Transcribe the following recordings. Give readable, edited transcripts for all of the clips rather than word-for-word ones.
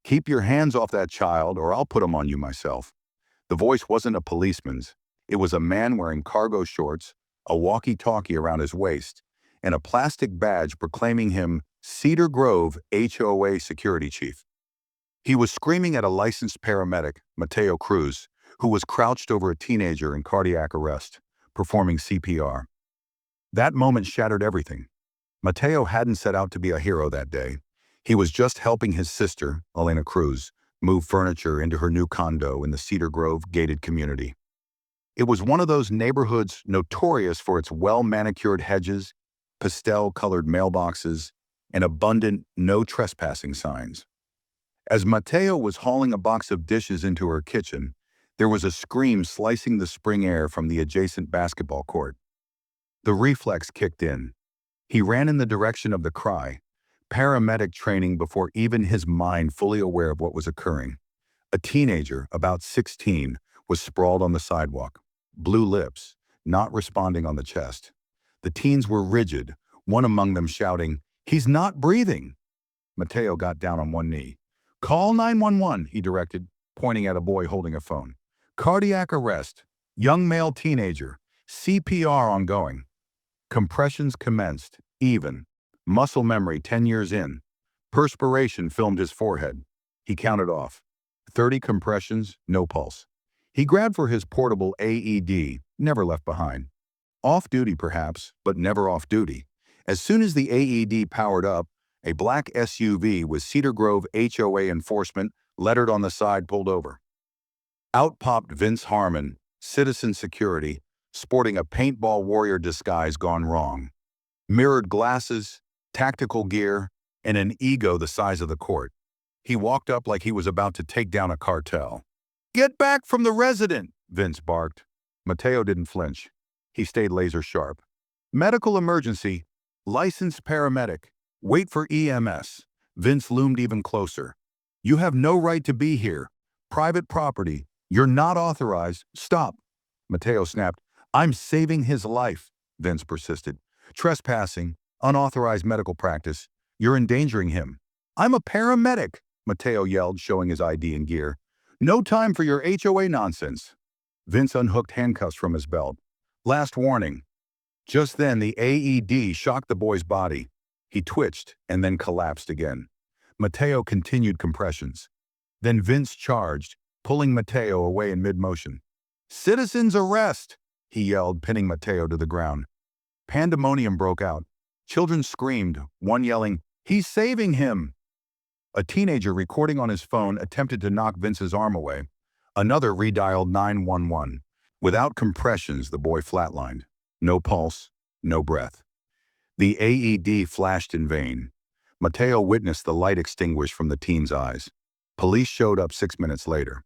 "Keep your hands off that child or I'll put him on you myself." The voice wasn't a policeman's. It was a man wearing cargo shorts, a walkie-talkie around his waist, and a plastic badge proclaiming him Cedar Grove HOA security chief. He was screaming at a licensed paramedic, Mateo Cruz, who was crouched over a teenager in cardiac arrest, performing CPR. That moment shattered everything. Mateo hadn't set out to be a hero that day. He was just helping his sister, Elena Cruz, move furniture into her new condo in the Cedar Grove gated community. It was one of those neighborhoods notorious for its well-manicured hedges, pastel-colored mailboxes, and abundant no trespassing signs. As Mateo was hauling a box of dishes into her kitchen, there was a scream slicing the spring air from the adjacent basketball court. The reflex kicked in. He ran in the direction of the cry, paramedic training before even his mind fully aware of what was occurring. A teenager, about 16, was sprawled on the sidewalk, blue lips, not responding on the chest. The teens were rigid, one among them shouting, "He's not breathing!" Mateo got down on one knee. "Call 911, he directed, pointing at a boy holding a phone. "Cardiac arrest. Young male teenager. CPR ongoing." Compressions commenced, even. Muscle memory 10 years in. Perspiration filmed his forehead. He counted off. 30 compressions, no pulse. He grabbed for his portable AED, never left behind. Off-duty perhaps, but never off-duty. As soon as the AED powered up, a black SUV with Cedar Grove HOA enforcement lettered on the side pulled over. Out popped Vince Harmon, citizen security, sporting a paintball warrior disguise gone wrong. Mirrored glasses, tactical gear, and an ego the size of the court. He walked up like he was about to take down a cartel. "Get back from the resident!" Vince barked. Mateo didn't flinch. He stayed laser sharp. "Medical emergency. Licensed paramedic. Wait for EMS." Vince loomed even closer. "You have no right to be here. Private property. You're not authorized. Stop." Mateo snapped. "I'm saving his life," Vince persisted. "Trespassing, unauthorized medical practice. You're endangering him." "I'm a paramedic," Mateo yelled, showing his ID and gear. "No time for your HOA nonsense." Vince unhooked handcuffs from his belt. "Last warning." Just then, the AED shocked the boy's body. He twitched and then collapsed again. Mateo continued compressions. Then Vince charged, pulling Mateo away in mid-motion. "Citizens arrest!" he yelled, pinning Mateo to the ground. Pandemonium broke out. Children screamed, one yelling, "He's saving him!" A teenager recording on his phone attempted to knock Vince's arm away. Another redialed 911. Without compressions, the boy flatlined. No pulse, no breath. The AED flashed in vain. Mateo witnessed the light extinguish from the teen's eyes. Police showed up 6 minutes later.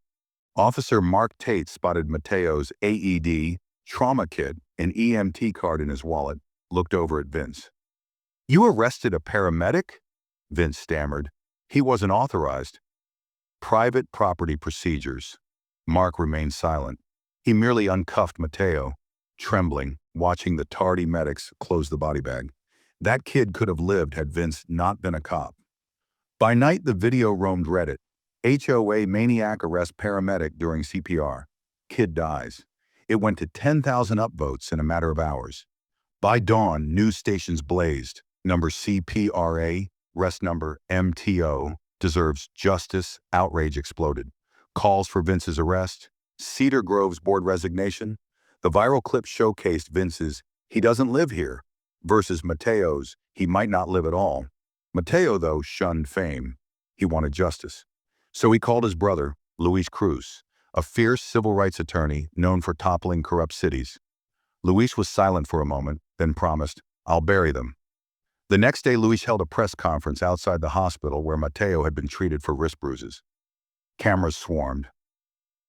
Officer Mark Tate spotted Mateo's AED, trauma kit, and EMT card in his wallet, looked over at Vince. "You arrested a paramedic?" Vince stammered. "He wasn't authorized." "Private property procedures." Mark remained silent. He merely uncuffed Mateo, trembling, watching the tardy medics close the body bag. That kid could have lived had Vince not been a cop. By night, the video roamed Reddit. HOA maniac arrests paramedic during CPR. Kid dies. It went to 10,000 upvotes in a matter of hours. By dawn, news stations blazed. Number CPRA, rest number MTO, deserves justice, outrage exploded. Calls for Vince's arrest. Cedar Grove's board resignation. The viral clip showcased Vince's "he doesn't live here" versus Mateo's "he might not live at all." Mateo, though, shunned fame. He wanted justice. So he called his brother, Luis Cruz, a fierce civil rights attorney known for toppling corrupt cities. Luis was silent for a moment, then promised, "I'll bury them." The next day, Luis held a press conference outside the hospital where Mateo had been treated for wrist bruises. Cameras swarmed.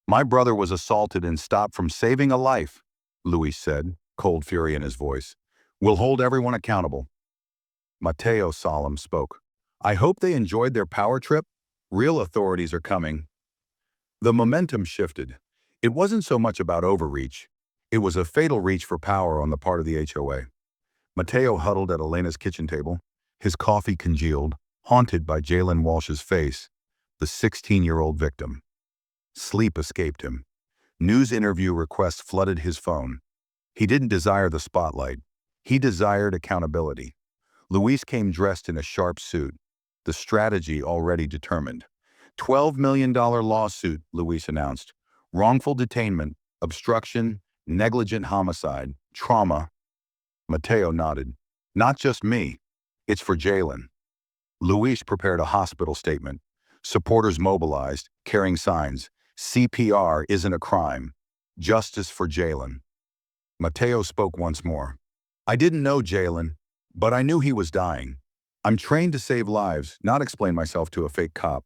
"My brother was assaulted and stopped from saving a life," Luis said, cold fury in his voice. "We'll hold everyone accountable." Mateo, solemn, spoke. "I hope they enjoyed their power trip. Real authorities are coming." The momentum shifted. It wasn't so much about overreach. It was a fatal reach for power on the part of the HOA. Mateo huddled at Elena's kitchen table, his coffee congealed, haunted by Jalen Walsh's face. the 16-year-old victim. Sleep escaped him. News interview requests flooded his phone. He didn't desire the spotlight. He desired accountability. Luis came dressed in a sharp suit, the strategy already determined. $12 million lawsuit, Luis announced. Wrongful detainment, obstruction, negligent homicide, trauma. Mateo nodded. Not just me. It's for Jalen. Luis prepared a hospital statement. Supporters mobilized, carrying signs. CPR isn't a crime. Justice for Jalen. Mateo spoke once more. I didn't know Jalen, but I knew he was dying. I'm trained to save lives, not explain myself to a fake cop.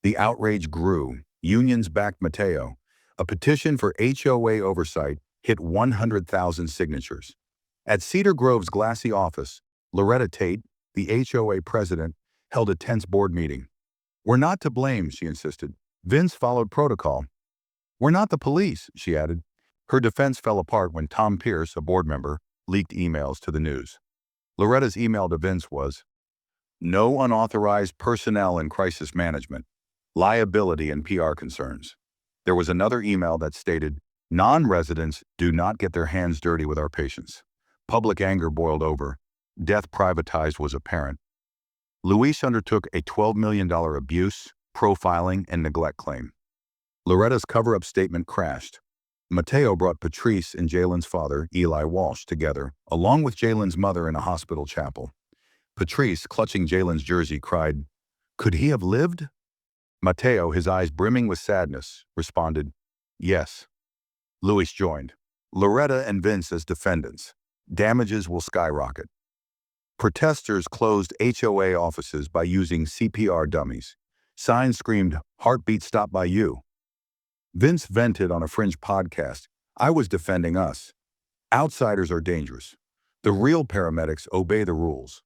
The outrage grew. Unions backed Mateo. A petition for HOA oversight hit 100,000 signatures. At Cedar Grove's glassy office, Loretta Tate, the HOA president, held a tense board meeting. We're not to blame, she insisted. Vince followed protocol. We're not the police, she added. Her defense fell apart when Tom Pierce, a board member, leaked emails to the news. Loretta's email to Vince was, no unauthorized personnel in crisis management, liability and PR concerns. There was another email that stated, non-residents do not get their hands dirty with our patients. Public anger boiled over. Death privatized was apparent. Luis undertook a $12 million abuse, profiling, and neglect claim. Loretta's cover-up statement crashed. Mateo brought Patrice and Jalen's father, Eli Walsh, together, along with Jalen's mother in a hospital chapel. Patrice, clutching Jalen's jersey, cried, could he have lived? Mateo, his eyes brimming with sadness, responded, yes. Luis joined. Loretta and Vince as defendants. Damages will skyrocket. Protesters closed HOA offices by using CPR dummies. Signs screamed, heartbeat stopped by you. Vince vented on a Fringe podcast, I was defending us. Outsiders are dangerous. The real paramedics obey the rules.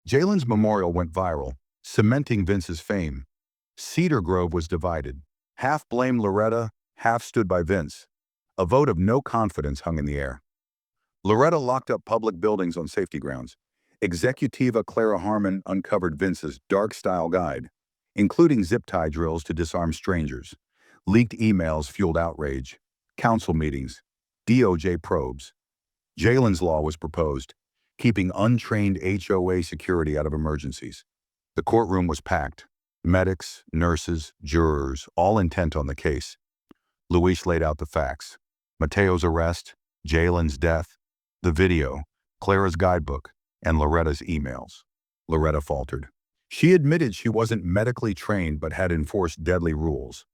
Jalen's memorial went viral, cementing Vince's fame. Cedar Grove was divided. Half blamed Loretta, half stood by Vince. A vote of no confidence hung in the air. Loretta locked up public buildings on safety grounds. Executiva Clara Harmon uncovered Vince's dark-style guide, including zip-tie drills to disarm strangers. Leaked emails fueled outrage. Council meetings. DOJ probes. Jalen's law was proposed, keeping untrained HOA security out of emergencies. The courtroom was packed. Medics, nurses, jurors, all intent on the case. Luis laid out the facts. Mateo's arrest, Jalen's death, the video, Clara's guidebook, and Loretta's emails. Loretta faltered. She admitted she wasn't medically trained but had enforced deadly rules.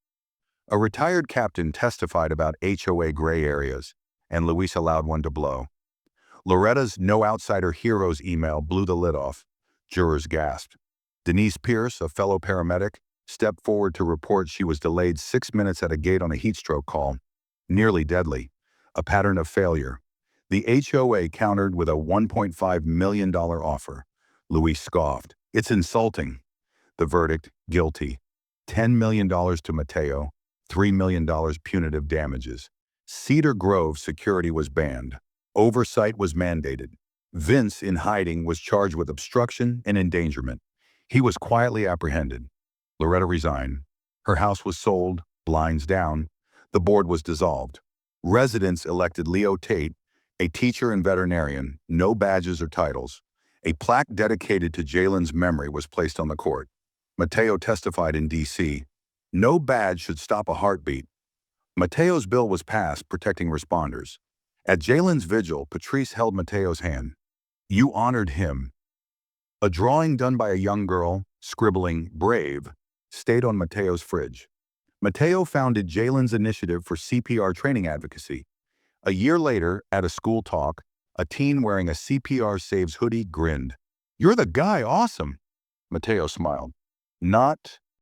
A retired captain testified about HOA gray areas, and Luis allowed one to blow. Loretta's no outsider heroes email blew the lid off. Jurors gasped. Denise Pierce, a fellow paramedic, stepped forward to report she was delayed 6 minutes at a gate on a heat stroke call. Nearly deadly. A pattern of failure. The HOA countered with a $1.5 million offer. Luis scoffed. It's insulting. The verdict, guilty. $10 million to Mateo, $3 million punitive damages. Cedar Grove security was banned. Oversight was mandated. Vince, in hiding, was charged with obstruction and endangerment. He was quietly apprehended. Loretta resigned. Her house was sold, blinds down. The board was dissolved. Residents elected Leo Tate, a teacher and veterinarian, no badges or titles. A plaque dedicated to Jalen's memory was placed on the court. Mateo testified in D.C. No badge should stop a heartbeat. Mateo's bill was passed protecting responders. At Jalen's vigil, Patrice held Mateo's hand. You honored him. A drawing done by a young girl, scribbling, brave, stayed on Mateo's fridge. Mateo founded Jalen's initiative for CPR training advocacy. A year later, at a school talk, a teen wearing a CPR Saves hoodie grinned. You're the guy, awesome. Mateo smiled. Not